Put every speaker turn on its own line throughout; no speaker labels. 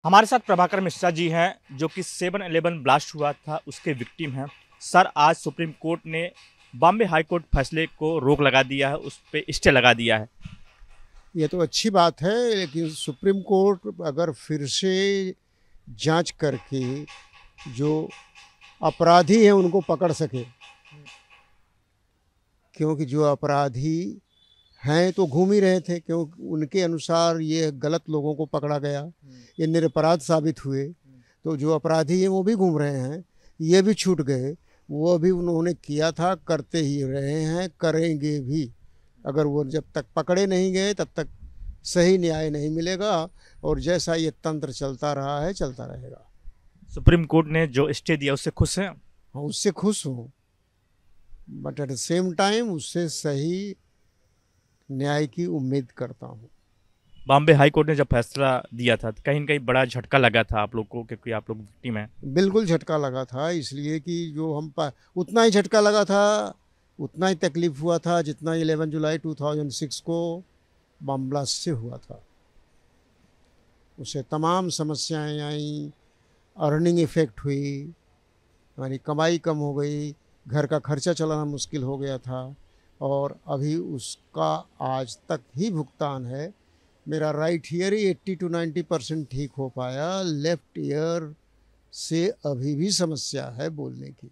हमारे साथ प्रभाकर मिश्रा जी हैं जो कि 7/11 ब्लास्ट हुआ था उसके विक्टिम हैं। सर, आज सुप्रीम कोर्ट ने बॉम्बे हाई कोर्ट फैसले को रोक लगा दिया है, उस पे स्टे लगा दिया है।
ये तो अच्छी बात है, लेकिन सुप्रीम कोर्ट अगर फिर से जांच करके जो अपराधी हैं उनको पकड़ सके, क्योंकि जो अपराधी हैं तो घूम ही रहे थे, क्योंकि उनके अनुसार ये गलत लोगों को पकड़ा गया, ये निरपराध साबित हुए। तो जो अपराधी हैं वो भी घूम रहे हैं, ये भी छूट गए। वो भी उन्होंने किया था, करते ही रहे हैं, करेंगे भी। अगर वो जब तक पकड़े नहीं गए तब तक सही न्याय नहीं मिलेगा, और जैसा ये तंत्र चलता रहा है चलता रहेगा।
सुप्रीम कोर्ट ने जो स्टे दिया उससे खुश हैं।
हाँ, उससे खुश हूँ, but at the same time उससे सही न्याय की उम्मीद करता हूँ।
बॉम्बे हाई कोर्ट ने जब फैसला दिया था तो कहीं न कहीं बड़ा झटका लगा था आप लोग को, क्योंकि आप लोग विक्टिम हैं।
बिल्कुल झटका लगा था, इसलिए कि जो उतना ही झटका लगा था, उतना ही तकलीफ हुआ था जितना 11 जुलाई 2006 को बम ब्लास्ट से हुआ था। उससे तमाम समस्याएं आई, अर्निंग इफेक्ट हुई, हमारी कमाई कम हो गई, घर का खर्चा चलाना मुश्किल हो गया था, और अभी उसका आज तक ही भुगतान है। मेरा राइट ईयर ही 80 to 90% ठीक हो पाया, लेफ्ट ईयर से अभी भी समस्या है बोलने की।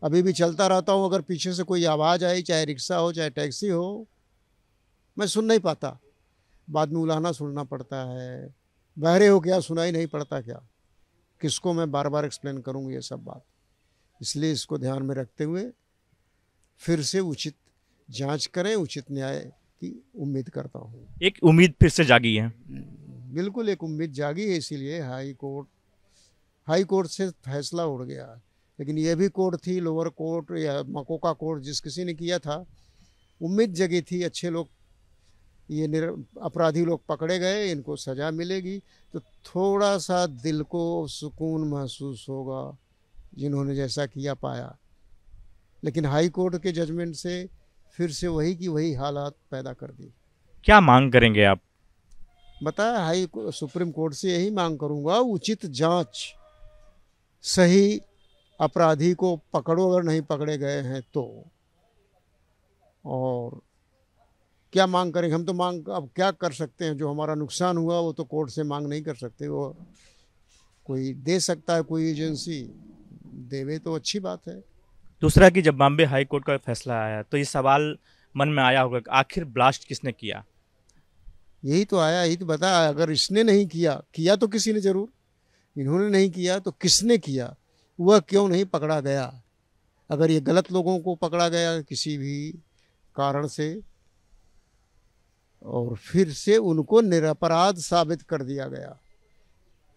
अभी भी चलता रहता हूँ, अगर पीछे से कोई आवाज़ आई, चाहे रिक्शा हो चाहे टैक्सी हो, मैं सुन नहीं पाता। बाद में उलाहना सुनना पड़ता है। बहरे हो क्या, सुनाई नहीं पड़ता क्या? किसको मैं बार बार एक्सप्लेन करूँगी ये सब बात? इसलिए इसको ध्यान में रखते हुए फिर से उचित जांच करें, उचित न्याय की उम्मीद करता हूँ।
एक उम्मीद फिर से जागी है।
बिल्कुल एक उम्मीद जागी है, इसीलिए हाई कोर्ट से फैसला उड़ गया। लेकिन ये भी कोर्ट थी, लोअर कोर्ट या मकोका कोर्ट, जिस किसी ने किया था, उम्मीद जगी थी अच्छे लोग, ये अपराधी लोग पकड़े गए, इनको सज़ा मिलेगी तो थोड़ा सा दिल को सुकून महसूस होगा, जिन्होंने जैसा किया पाया। लेकिन हाई कोर्ट के जजमेंट से फिर से वही की वही हालात पैदा कर दी।
क्या मांग करेंगे आप?
बताया, सुप्रीम कोर्ट से यही मांग करूंगा, उचित जांच, सही अपराधी को पकड़ो अगर नहीं पकड़े गए हैं तो। और क्या मांग करेंगे हम? तो मांग अब क्या कर सकते हैं? जो हमारा नुकसान हुआ वो तो कोर्ट से मांग नहीं कर सकते, वो कोई दे सकता है, कोई एजेंसी देवे तो अच्छी बात है।
दूसरा कि जब बॉम्बे हाई कोर्ट का फैसला आया तो ये सवाल मन में आया होगा कि आखिर ब्लास्ट किसने किया?
यही तो आया, यही तो बताया, अगर इसने नहीं किया, किया तो किसी ने जरूर, इन्होंने नहीं किया तो किसने किया? वह क्यों नहीं पकड़ा गया? अगर ये गलत लोगों को पकड़ा गया किसी भी कारण से, और फिर से उनको निरपराध साबित कर दिया गया,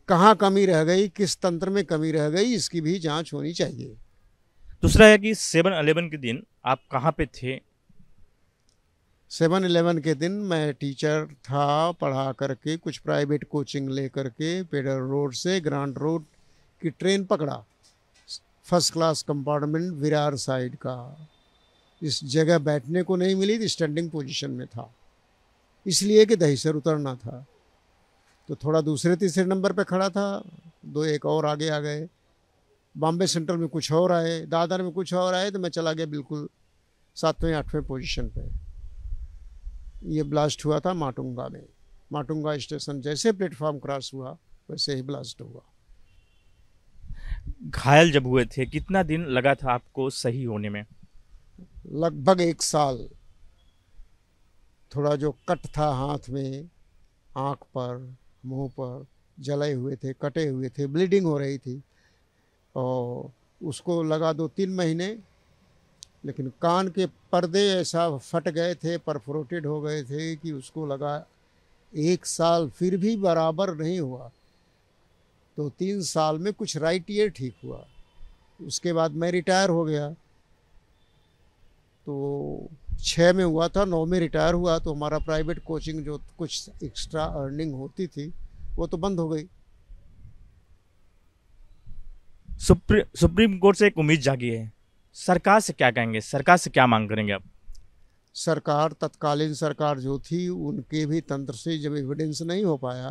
कहाँ कमी रह गई, किस तंत्र में कमी रह गई, इसकी भी जांच होनी चाहिए।
दूसरा है कि 7/11 के दिन आप कहाँ पे थे?
7/11 के दिन मैं टीचर था, पढ़ा करके कुछ प्राइवेट कोचिंग ले करके पेडर रोड से ग्रांट रोड की ट्रेन पकड़ा, first class compartment Virar side का। इस जगह बैठने को नहीं मिली थी, स्टैंडिंग पोजीशन में था, इसलिए कि दहीसर उतरना था। तो थोड़ा दूसरे तीसरे नंबर पे खड़ा था, दो एक और आगे आ गए। बॉम्बे सेंट्रल में कुछ और आए, दादर में कुछ और आए, तो मैं चला गया बिल्कुल 7वें 8वें पोजीशन पे। ये ब्लास्ट हुआ था माटुंगा में। माटुंगा स्टेशन जैसे प्लेटफॉर्म क्रॉस हुआ वैसे ही ब्लास्ट हुआ।
घायल जब हुए थे कितना दिन लगा था आपको सही होने में?
लगभग 1 साल। थोड़ा जो कट था हाथ में, आँख पर, मुंह पर जले हुए थे, कटे हुए थे, ब्लीडिंग हो रही थी, और उसको लगा 2-3 महीने। लेकिन कान के पर्दे ऐसा फट गए थे, परफोरेटेड हो गए थे, कि उसको लगा 1 साल, फिर भी बराबर नहीं हुआ। तो 3 साल में कुछ राइट ईयर ठीक हुआ। उसके बाद मैं रिटायर हो गया। तो 6 में हुआ था, 9 में रिटायर हुआ, तो हमारा प्राइवेट कोचिंग जो कुछ एक्स्ट्रा अर्निंग होती थी वो तो बंद हो गई।
सुप्रीम कोर्ट से एक उम्मीद जागी है। सरकार से क्या कहेंगे, सरकार से क्या मांग करेंगे आप?
सरकार, तत्कालीन सरकार जो थी, उनके भी तंत्र से जब एविडेंस नहीं हो पाया,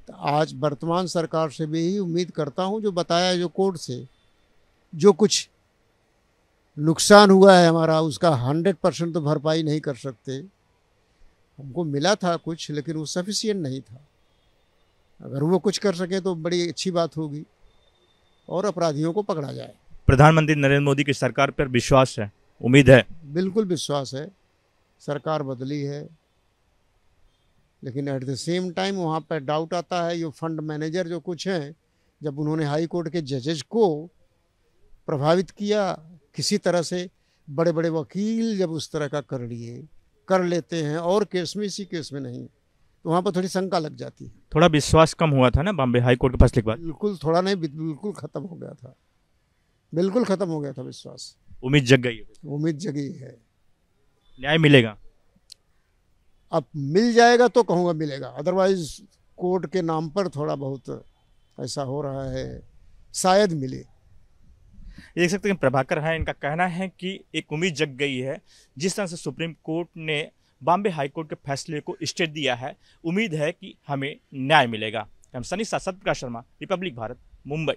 तो आज वर्तमान सरकार से भी यही उम्मीद करता हूँ, जो बताया जो कोर्ट से जो कुछ नुकसान हुआ है हमारा, उसका 100% तो भरपाई नहीं कर सकते। हमको मिला था कुछ, लेकिन वो सफिशिएंट नहीं था। अगर वो कुछ कर सके तो बड़ी अच्छी बात होगी और अपराधियों को पकड़ा जाए।
प्रधानमंत्री नरेंद्र मोदी की सरकार पर विश्वास है, उम्मीद है?
बिल्कुल विश्वास है। सरकार बदली है, लेकिन एट द सेम टाइम वहाँ पर डाउट आता है। ये फंड मैनेजर जो कुछ हैं, जब उन्होंने हाई कोर्ट के जजेज को प्रभावित किया किसी तरह से, बड़े बड़े वकील जब उस तरह का कर लेते हैं और केस में, इसी केस में नहीं, तो वहाँ पर थोड़ी शंका लग जाती है।
थोड़ा विश्वास कम हुआ था ना बॉम्बे हाई कोर्ट के फैसले के बाद?
बिल्कुल, थोड़ा नहीं, बिल्कुल खत्म हो गया था। बिल्कुल खत्म हो गया था विश्वास।
उम्मीद जग गई है?
उम्मीद जगी है।
न्याय मिलेगा?
अब मिल जाएगा तो कहूँगा मिलेगा, अदरवाइज कोर्ट के नाम पर थोड़ा बहुत ऐसा हो रहा है, शायद मिले।
देख सकते हैं प्रभाकर है, इनका कहना है कि एक उम्मीद जग गई है। जिस तरह से सुप्रीम कोर्ट ने बॉम्बे हाई कोर्ट के फैसले को स्टे दिया है, उम्मीद है कि हमें न्याय मिलेगा। हम सनी सत्यप्रकाश शर्मा, रिपब्लिक भारत, मुंबई।